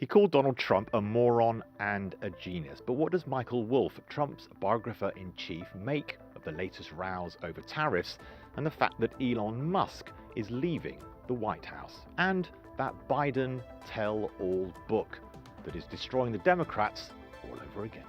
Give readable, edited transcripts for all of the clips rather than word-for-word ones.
He called Donald Trump a moron and a genius. But what does Michael Wolff, Trump's biographer-in-chief, make of the latest rows over tariffs and the fact that Elon Musk is leaving the White House? And that Biden tell-all book that is destroying the Democrats all over again.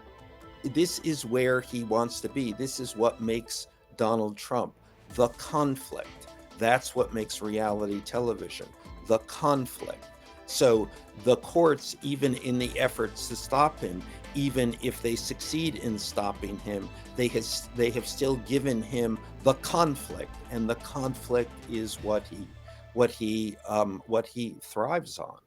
This is where he wants to be. This is what makes Donald Trump. The conflict. That's what makes reality television. The conflict. So the courts, even in the efforts to stop him, even if they succeed in stopping him, they have still given him the conflict, and the conflict is what he thrives on.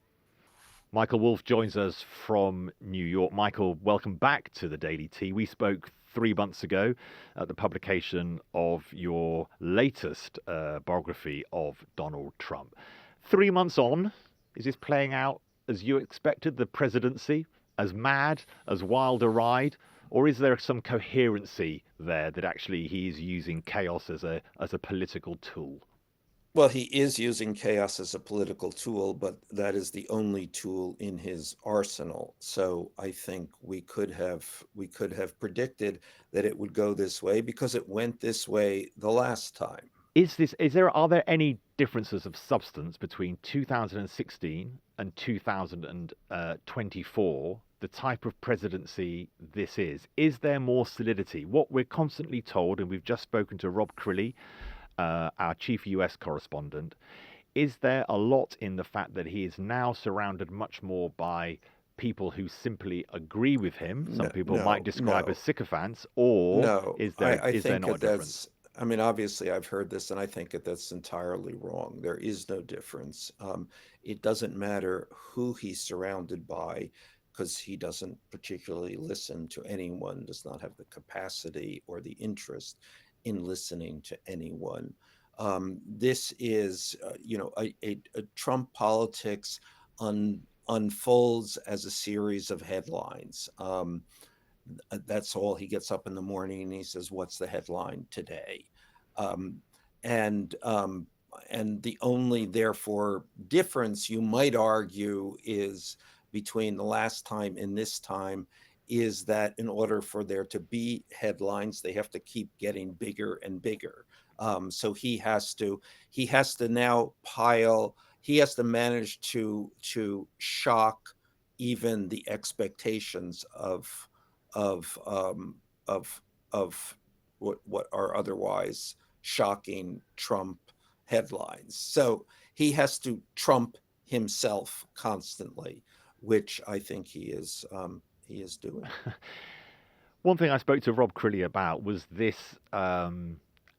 Michael Wolff joins us from New York. Michael, welcome back to the Daily Tea. We spoke 3 months ago at the publication of your latest biography of Donald Trump. 3 months on, is this playing out as you expected, the presidency, as mad, as wild a ride? Or is there some coherency there that actually he's using chaos as a political tool? Well, he is using chaos as a political tool, but that is the only tool in his arsenal. So I think we could have predicted that it would go this way because it went this way the last time. Are there any differences of substance between 2016 and 2024? The type of presidency this is? Is there more solidity? What we're constantly told, and we've just spoken to Rob Krillley, our chief US correspondent, is there a lot in the fact that he is now surrounded much more by people who simply agree with him? Some people might describe as sycophants, or is there not a difference? I mean, obviously, I've heard this, and I think that that's entirely wrong. There is no difference. It doesn't matter who he's surrounded by, because he doesn't particularly listen to anyone, does not have the capacity or the interest in listening to anyone. This is, a Trump politics unfolds as a series of headlines. That's all. He gets up in the morning and he says, "What's the headline today?" And the only, therefore, difference you might argue is between the last time and this time is that in order for there to be headlines, they have to keep getting bigger and bigger. So he has to now he has to manage to shock even the expectations of what are otherwise shocking Trump headlines. So he has to Trump himself constantly, which I think he is doing. One thing I spoke to Rob Krillley about was this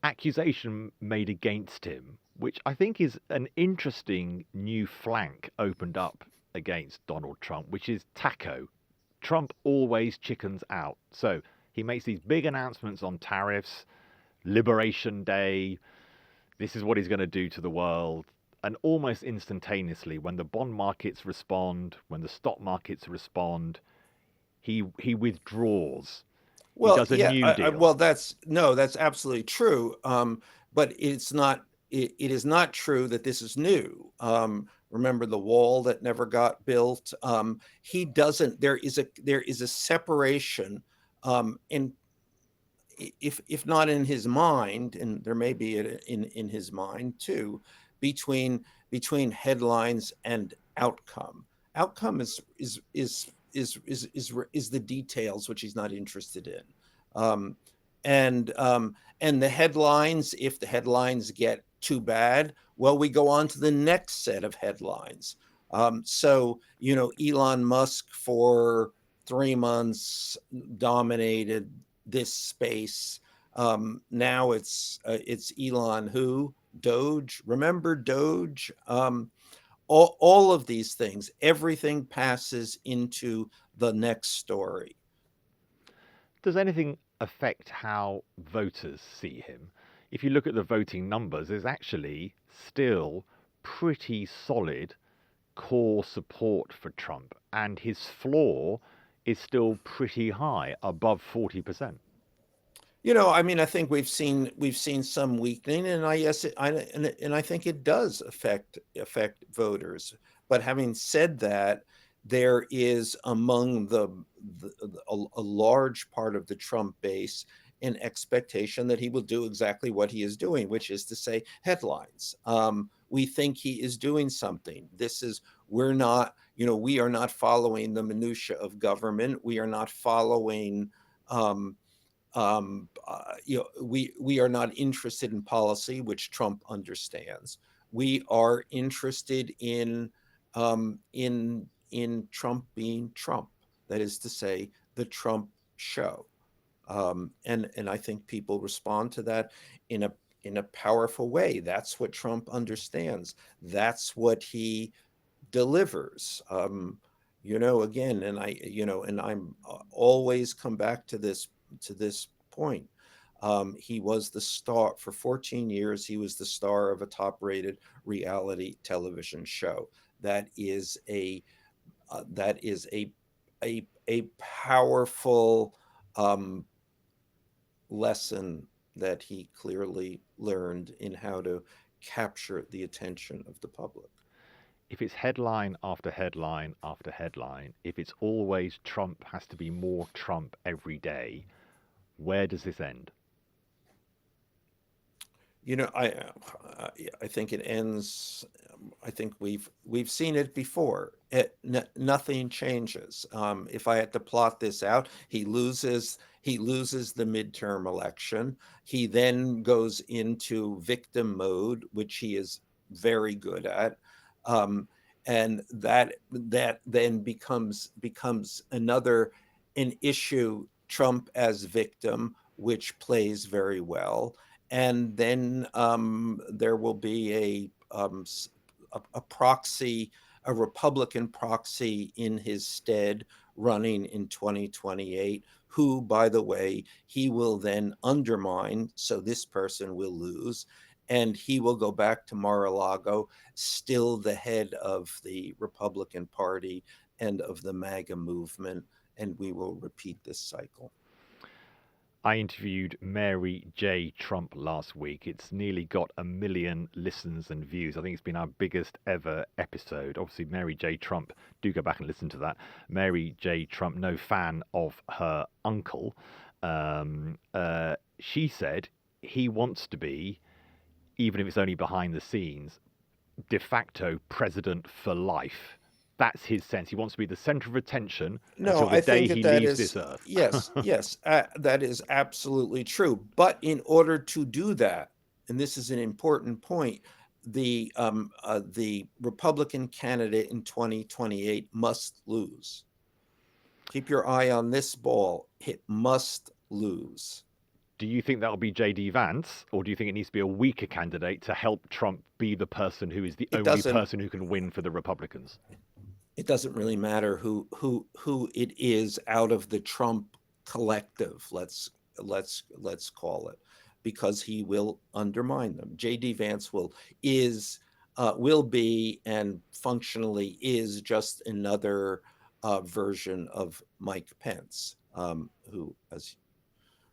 accusation made against him, which I think is an interesting new flank opened up against Donald Trump, which is TACO. Trump always chickens out. So he makes these big announcements on tariffs, Liberation Day, this is what he's going to do to the world. And almost instantaneously, when the bond markets respond, when the stock markets respond, he withdraws. Well, he does a new deal. Well, that's absolutely true. But it's not. It is not true that this is new. Remember the wall that never got built. He doesn't. There is a separation, in if not in his mind, and there may be in his mind too, between headlines and outcome. Outcome is the details, which he's not interested in. And the headlines, if the headlines get too bad, well, we go on to the next set of headlines. So, Elon Musk for 3 months dominated this space. Now it's Elon who? DOGE. Remember DOGE? All of these things, everything passes into the next story. Does anything affect how voters see him? If you look at the voting numbers, there's actually still pretty solid core support for Trump, and his floor is still pretty high, above 40%. I think we've seen some weakening, and I think it does affect voters. But having said that, there is among a large part of the Trump base an expectation that he will do exactly what he is doing, which is to say headlines. We think he is doing something. We're not, we are not following the minutia of government. We are not following, we are not interested in policy, which Trump understands. We are interested in Trump being Trump. That is to say, the Trump show. And I think people respond to that in a powerful way. That's what Trump understands. That's what he delivers. Again, and I'm always come back to this point. He was the star for 14 years. He was the star of a top-rated reality television show. That is a powerful um, lesson that he clearly learned in how to capture the attention of the public. If it's headline after headline after headline, if it's always Trump has to be more Trump every day, where does this end? I think it ends. I think we've seen it before. Nothing changes. If I had to plot this out, he loses. He loses the midterm election. He then goes into victim mode, which he is very good at, um, and that then becomes an issue. Trump as victim, which plays very well, and then there will be a proxy, a Republican proxy in his stead running in 2028, who, by the way, he will then undermine. So this person will lose. And he will go back to Mar-a-Lago, still the head of the Republican Party and of the MAGA movement. And we will repeat this cycle. I interviewed Mary J. Trump last week. It's nearly got 1 million listens and views. I think it's been our biggest ever episode. Obviously, Mary J. Trump, do go back and listen to that. Mary J. Trump, no fan of her uncle. She said he wants to be, even if it's only behind the scenes, de facto president for life. That's his sense. He wants to be the center of attention No, until the I day think he that leaves is, this earth. yes, that is absolutely true. But in order to do that, and this is an important point, the Republican candidate in 2028 must lose. Keep your eye on this ball. It must lose. Do you think that'll be JD Vance, or do you think it needs to be a weaker candidate to help Trump be the person who is the It only doesn't. person who can win for the Republicans? It doesn't really matter who it is out of the Trump collective. Let's call it, because he will undermine them. J.D. Vance will be and functionally is just another version of Mike Pence, who, as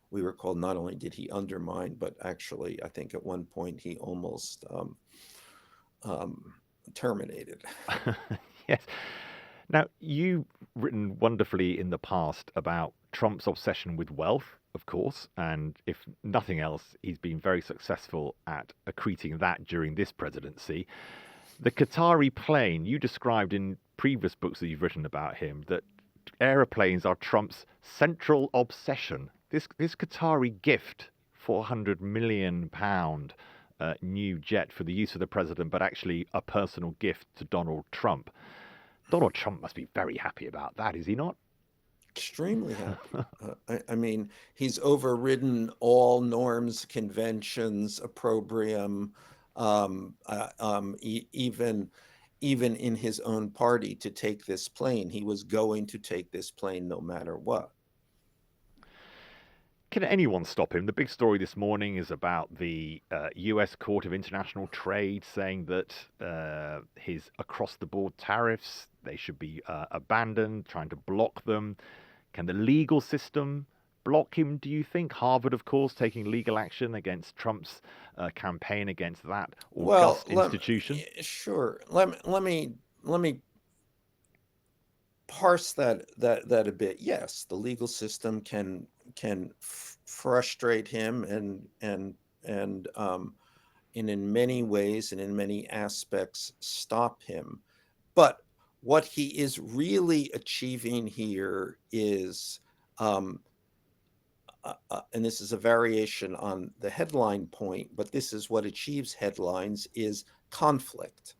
we recall, not only did he undermine, but actually, I think at one point he almost um, terminated. Yes. Now, you've written wonderfully in the past about Trump's obsession with wealth, of course, and if nothing else, he's been very successful at accreting that during this presidency. The Qatari plane, you described in previous books that you've written about him, that aeroplanes are Trump's central obsession. This Qatari gift, £400 million new jet for the use of the president, but actually a personal gift to Donald Trump. Donald Trump must be very happy about that, is he not? Extremely happy. I mean, he's overridden all norms, conventions, opprobrium, even in his own party to take this plane. He was going to take this plane no matter what. Can anyone stop him? The big story this morning is about the US Court of International Trade saying that his across-the-board tariffs, they should be abandoned, trying to block them. Can the legal system block him, do you think? Harvard, of course, taking legal action against Trump's campaign against that Well, august institution. sure. Let me parse that a bit. Yes, the legal system can frustrate him and in many ways and in many aspects stop him. But what he is really achieving here is, um, and this is a variation on the headline point, but this is what achieves headlines, is conflict.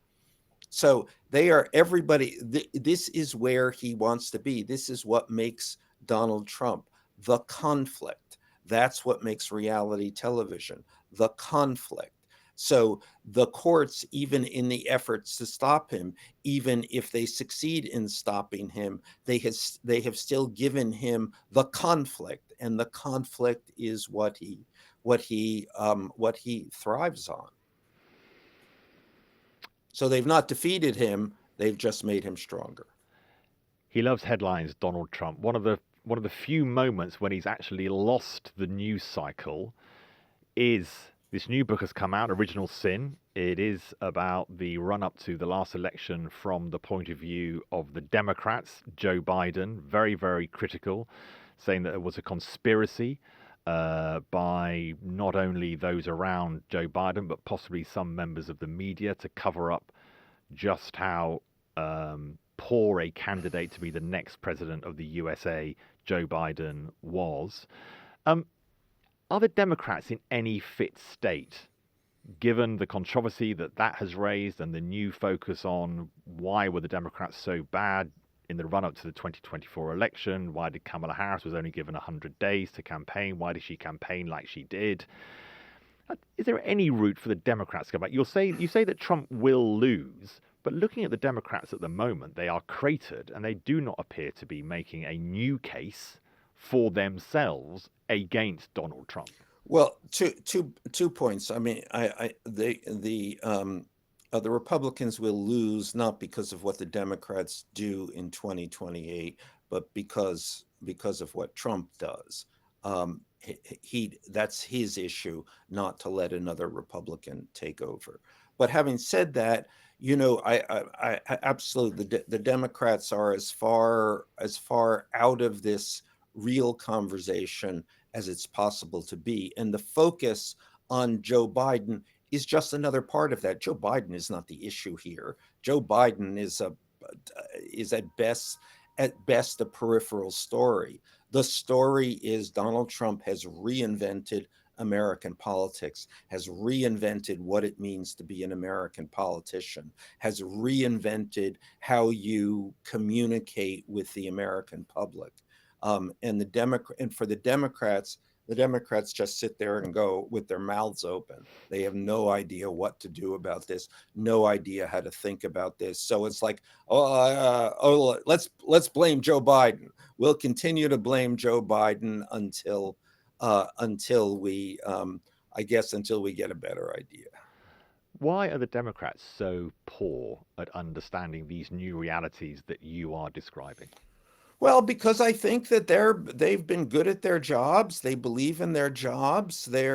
So they are everybody. This is where he wants to be. This is what makes Donald Trump, the conflict. That's what makes reality television, the conflict. So the courts, even in the efforts to stop him, even if they succeed in stopping him, they have still given him the conflict, and the conflict is what he thrives on. So they've not defeated him, they've just made him stronger. He loves headlines, Donald Trump. One of the few moments when he's actually lost the news cycle is this new book has come out, Original Sin. It is about the run up to the last election from the point of view of the Democrats, Joe Biden, very, very critical, saying that it was a conspiracy by not only those around Joe Biden, but possibly some members of the media to cover up just how poor a candidate to be the next president of the USA Joe Biden was. Are the Democrats in any fit state, given the controversy that has raised and the new focus on why were the Democrats so bad in the run-up to the 2024 election? Why did Kamala Harris was only given 100 days to campaign? Why did she campaign like she did? Is there any route for the Democrats to go back? You say that Trump will lose, but looking at the Democrats at the moment, they are cratered and they do not appear to be making a new case for themselves against Donald Trump. Well, two points. I mean, the Republicans will lose not because of what the Democrats do in 2028, but because of what Trump does. That's his issue, not to let another Republican take over. But having said that, I absolutely, the Democrats are as far out of this real conversation as it's possible to be, and the focus on Joe Biden is just another part of that. Joe Biden is not the issue here. Joe Biden is at best a peripheral story. The story is Donald Trump has reinvented American politics, has reinvented what it means to be an American politician, has reinvented how you communicate with the American public. And for the Democrats just sit there and go with their mouths open. They have no idea what to do about this, no idea how to think about this. So it's like, let's blame Joe Biden. We'll continue to blame Joe Biden until we get a better idea. Why are the Democrats so poor at understanding these new realities that you are describing? Well, because I think that they've been good at their jobs. They believe in their jobs. They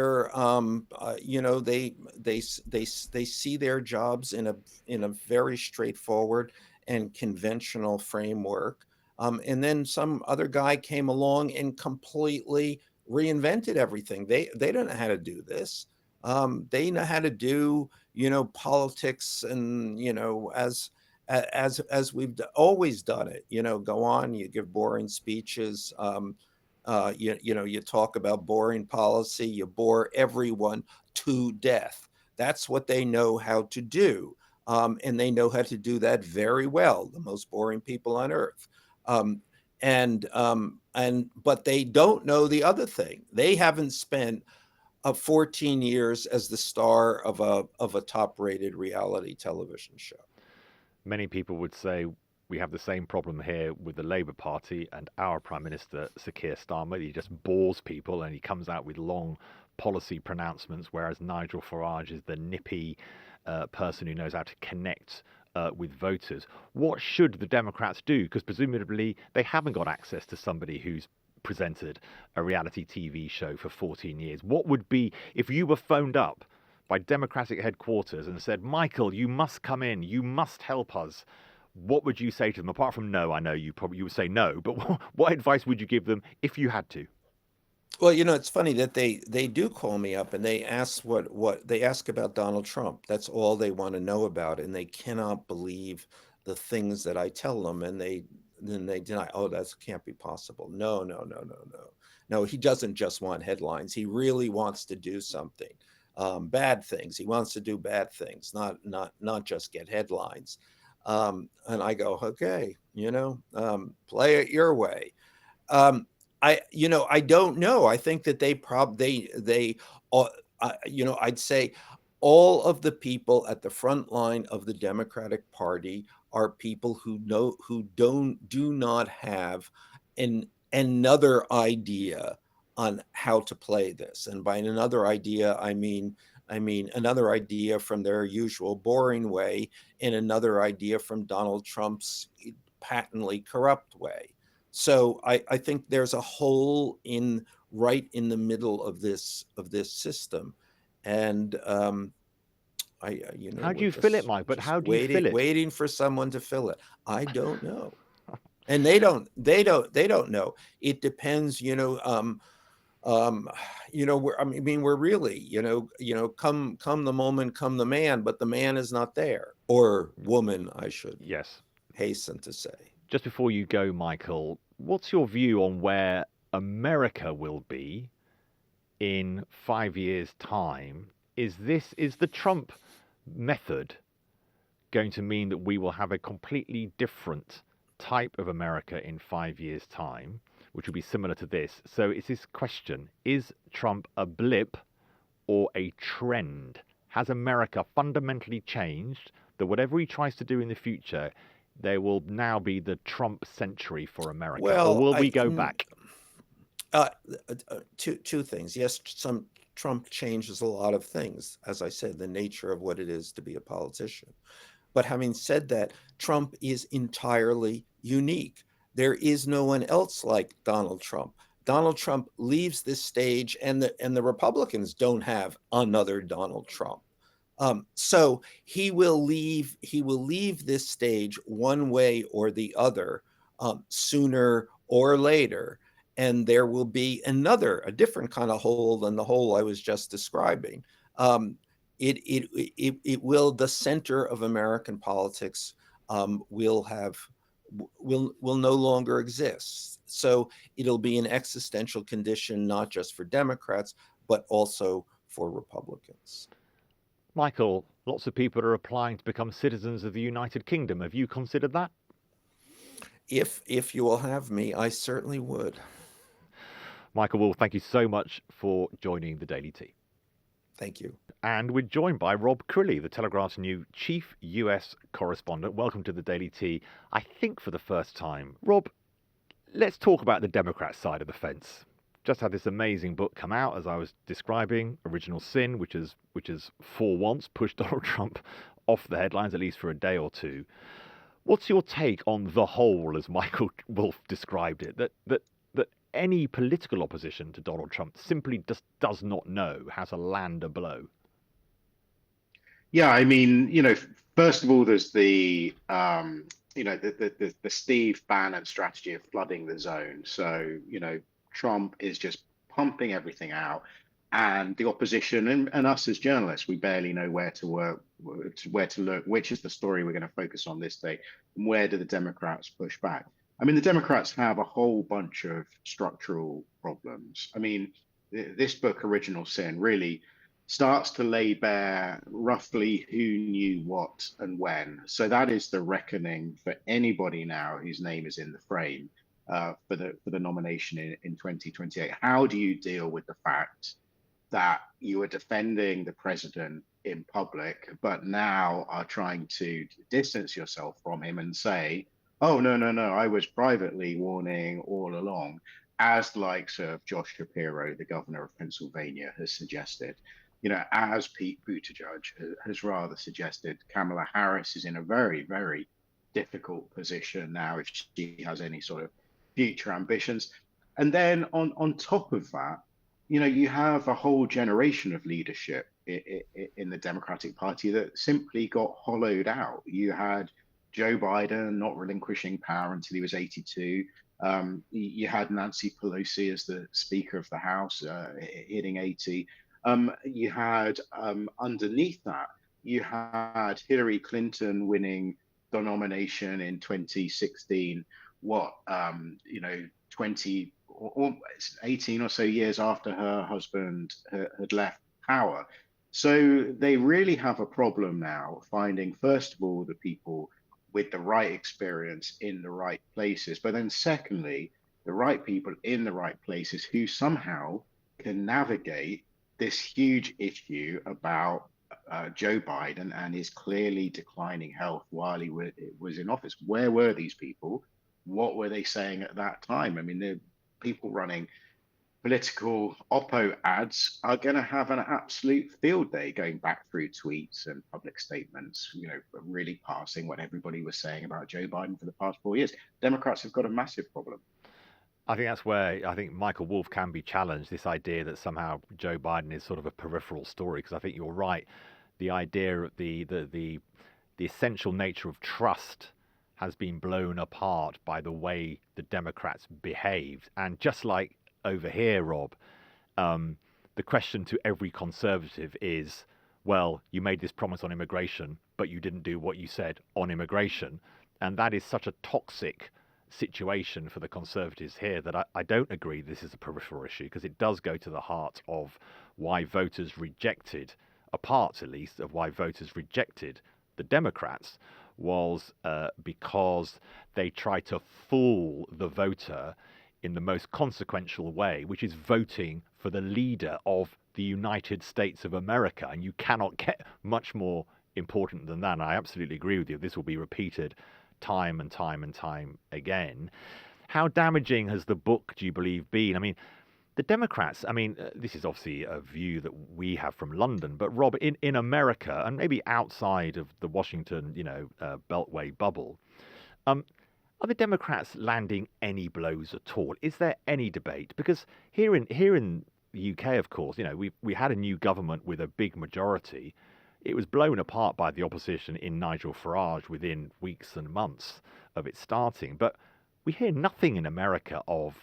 see their jobs in a very straightforward and conventional framework. And then some other guy came along and completely reinvented everything. They don't know how to do this. They know how to do politics, and as we've always done it. Go on, you give boring speeches, you talk about boring policy, you bore everyone to death. That's what they know how to do, and they know how to do that very well. The most boring people on earth. But they don't know the other thing. They haven't spent 14 years as the star of a top-rated reality television show. Many people would say we have the same problem here with the Labour Party and our Prime Minister, Sir Keir Starmer. He just bores people and he comes out with long policy pronouncements, whereas Nigel Farage is the nippy person who knows how to connect with voters. What should the Democrats do? Because presumably they haven't got access to somebody who's presented a reality TV show for 14 years. What would be, if you were phoned up by Democratic headquarters and said, Michael, you must come in, you must help us, what would you say to them? Apart from no, I know you would say no, but what advice would you give them if you had to? Well, it's funny that they do call me up and they ask what they ask about Donald Trump. That's all they want to know about, and they cannot believe the things that I tell them, and they deny. Oh, that can't be possible. No, no, no, no, no, no. He doesn't just want headlines. He really wants to do something. Bad things. He wants to do bad things, not just get headlines. And I go, okay, play it your way. I don't know. I think that I'd say all of the people at the front line of the Democratic Party are people who do not have another idea on how to play this. And by another idea, I mean another idea from their usual boring way and another idea from Donald Trump's patently corrupt way. So I think there's a hole right in the middle of this system, and How do we're you fill it, just Mike? But just how do you fill it? waiting for someone to fill it. I don't know, and they don't know. It depends, we're really, come the moment, come the man, but the man is not there, or woman, I should Yes. hasten to say. Just before you go, Michael, what's your view on where America will be in 5 years' time? Is the Trump method going to mean that we will have a completely different type of America in 5 years' time, which will be similar to this? So it's this question: is Trump a blip or a trend? Has America fundamentally changed that whatever he tries to do in the future, there will now be the Trump century for America, or Well, will we go back? uh, two things. Yes, Trump changes a lot of things. As I said, the nature of what it is to be a politician. But having said that, Trump is entirely unique. There is no one else like Donald Trump. Donald Trump leaves this stage, and the Republicans don't have another Donald Trump. So he will leave this stage one way or the other, sooner or later, and there will be a different kind of hole than the hole I was just describing. It will the center of American politics will no longer exist. So it'll be an existential condition, not just for Democrats, but also for Republicans. Michael, lots of people are applying to become citizens of the United Kingdom. Have you considered that? If you will have me, I certainly would. Michael Wolff, thank you so much for joining the Daily Tea. Thank you. And we're joined by Rob Krillley, the Telegraph's new chief US correspondent. Welcome to the Daily Tea, I think for the first time. Rob, let's talk about the Democrat side of the fence. Just had this amazing book come out, as I was describing, Original Sin, which is for once pushed Donald Trump off the headlines, at least for a day or two. What's your take on the whole, as Michael Wolff described it, that any political opposition to Donald Trump simply just does not know how to land a blow? Yeah, I mean, first of all, there's the Steve Bannon strategy of flooding the zone. So, Trump is just pumping everything out, and the opposition and us as journalists, we barely know where to work, where to look, which is the story we're going to focus on this day, and where do the Democrats push back? I mean, the Democrats have a whole bunch of structural problems. I mean, this book, Original Sin, really starts to lay bare roughly who knew what and when. So that is the reckoning for anybody now whose name is in the frame for the nomination in 2028. How do you deal with the fact that you are defending the president in public, but now are trying to distance yourself from him and say, oh, no, I was privately warning all along, as the likes of Josh Shapiro, the governor of Pennsylvania, has suggested, as Pete Buttigieg has rather suggested. Kamala Harris is in a very, very difficult position now if she has any sort of future ambitions. And then on top of that, you have a whole generation of leadership in the Democratic Party that simply got hollowed out. You had Joe Biden not relinquishing power until he was 82. You had Nancy Pelosi as the Speaker of the House, hitting 80. You had underneath that, you had Hillary Clinton winning the nomination in 2016. 20 or 18 or so years after her husband had left power. So they really have a problem now finding, first of all, the people with the right experience in the right places, but then secondly, the right people in the right places who somehow can navigate this huge issue about Joe Biden and his clearly declining health while he was in office. Where were these people? What were they saying at that time? I mean, the people running political oppo ads are going to have an absolute field day going back through tweets and public statements, really passing what everybody was saying about Joe Biden for the past 4 years. Democrats have got a massive problem. I think that's where I think Michael Wolff can be challenged, this idea that somehow Joe Biden is sort of a peripheral story, because I think you're right. The idea of the essential nature of trust has been blown apart by the way the Democrats behaved. And just like over here, Rob, the question to every conservative is, well, you made this promise on immigration, but you didn't do what you said on immigration. And that is such a toxic situation for the conservatives here that I don't agree this is a peripheral issue, because it does go to the heart of why voters rejected, a part at least of why voters rejected the Democrats, was because they tried to fool the voter in the most consequential way, which is voting for the leader of the United States of America. And you cannot get much more important than that. And I absolutely agree with you. This will be repeated time and time and time again. How damaging has the book, do you believe, been? I mean, the Democrats, this is obviously a view that we have from London, but Rob, in America, and maybe outside of the Washington, Beltway bubble, are the Democrats landing any blows at all? Is there any debate? Because here in the UK, of course, we had a new government with a big majority. It was blown apart by the opposition in Nigel Farage within weeks and months of it starting. But we hear nothing in America of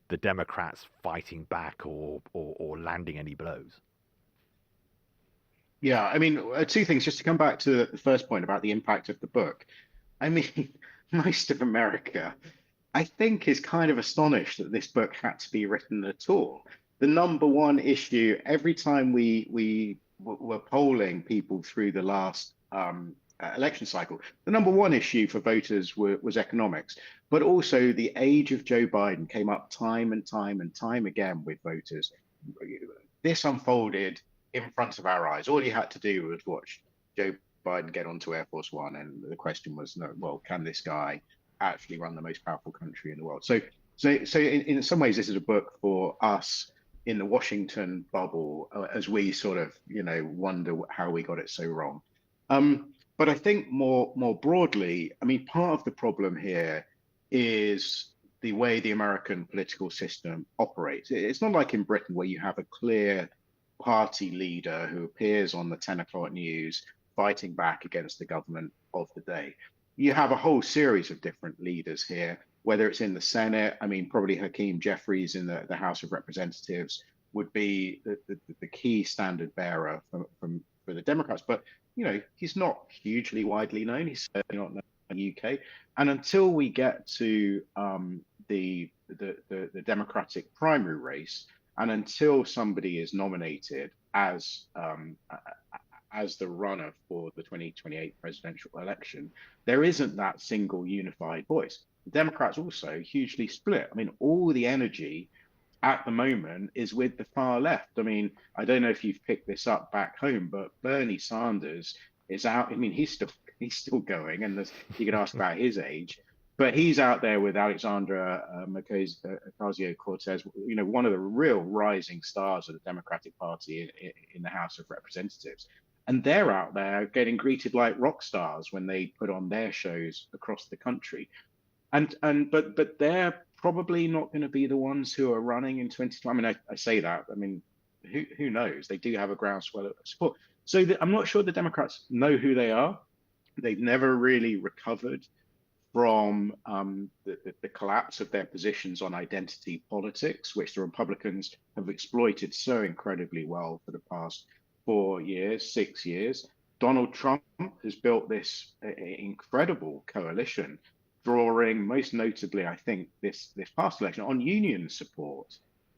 the Democrats fighting back or landing any blows. Yeah, I mean, two things, just to come back to the first point about the impact of the book. I mean, most of America, I think, is kind of astonished that this book had to be written at all. The number one issue, every time we were polling people through the last election cycle, the number one issue for voters was economics, but also the age of Joe Biden came up time and time and time again with voters. This unfolded in front of our eyes. All you had to do was watch Joe Biden get onto Air Force One, and the question was, no, well, can this guy actually run the most powerful country in the world? So in some ways, this is a book for us in the Washington bubble, as we sort of, wonder how we got it so wrong. But I think more broadly, I mean, part of the problem here is the way the American political system operates. It's not like in Britain where you have a clear party leader who appears on the 10 o'clock news fighting back against the government of the day. You have a whole series of different leaders here, whether it's in the Senate. I mean, probably Hakeem Jeffries in the House of Representatives would be the key standard bearer for the Democrats. But, he's not hugely widely known. He's certainly not known in the UK. And until we get to the Democratic primary race, and until somebody is nominated as the runner for the 2028 presidential election, there isn't that single unified voice. The Democrats also hugely split. I mean, all the energy at the moment is with the far left. I mean, I don't know if you've picked this up back home, but Bernie Sanders is out. I mean, he's still going, and you could ask about his age, but he's out there with Alexandra Ocasio-Cortez, one of the real rising stars of the Democratic Party in the House of Representatives. And they're out there getting greeted like rock stars when they put on their shows across the country. But they're probably not going to be the ones who are running in 2020. I mean, I say that. I mean, who knows? They do have a groundswell of support. So I'm not sure the Democrats know who they are. They've never really recovered from the collapse of their positions on identity politics, which the Republicans have exploited so incredibly well for the past 4 years, 6 years. Donald Trump has built this incredible coalition, drawing most notably, I think, this past election on union support.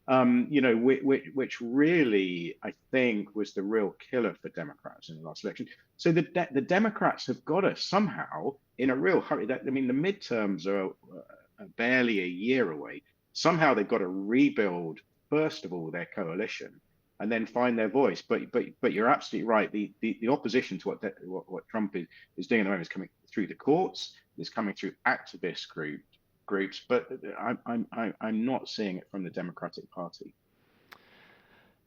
Which really, I think, was the real killer for Democrats in the last election. So the Democrats have got to somehow, in a real hurry. The midterms are barely a year away. Somehow they've got to rebuild, first of all, their coalition, and then find their voice. But you're absolutely right. The opposition to what Trump is doing at the moment is coming through the courts. Is coming through activist groups, but I'm not seeing it from the Democratic Party.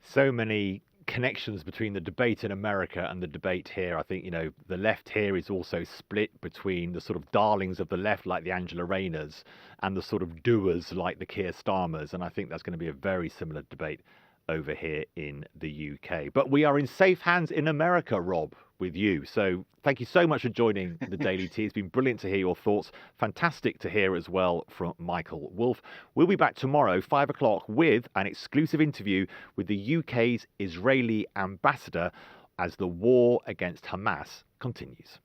So many connections between the debate in America and the debate here. I think, the left here is also split between the sort of darlings of the left, like the Angela Rayners, and the sort of doers, like the Keir Starmers. And I think that's going to be a very similar debate over here in the UK. But we are in safe hands in America, Rob, with you. So thank you so much for joining the Daily Tea. It's been brilliant to hear your thoughts. Fantastic to hear as well from Michael Wolff. We'll be back tomorrow, 5 o'clock, with an exclusive interview with the UK's Israeli ambassador as the war against Hamas continues.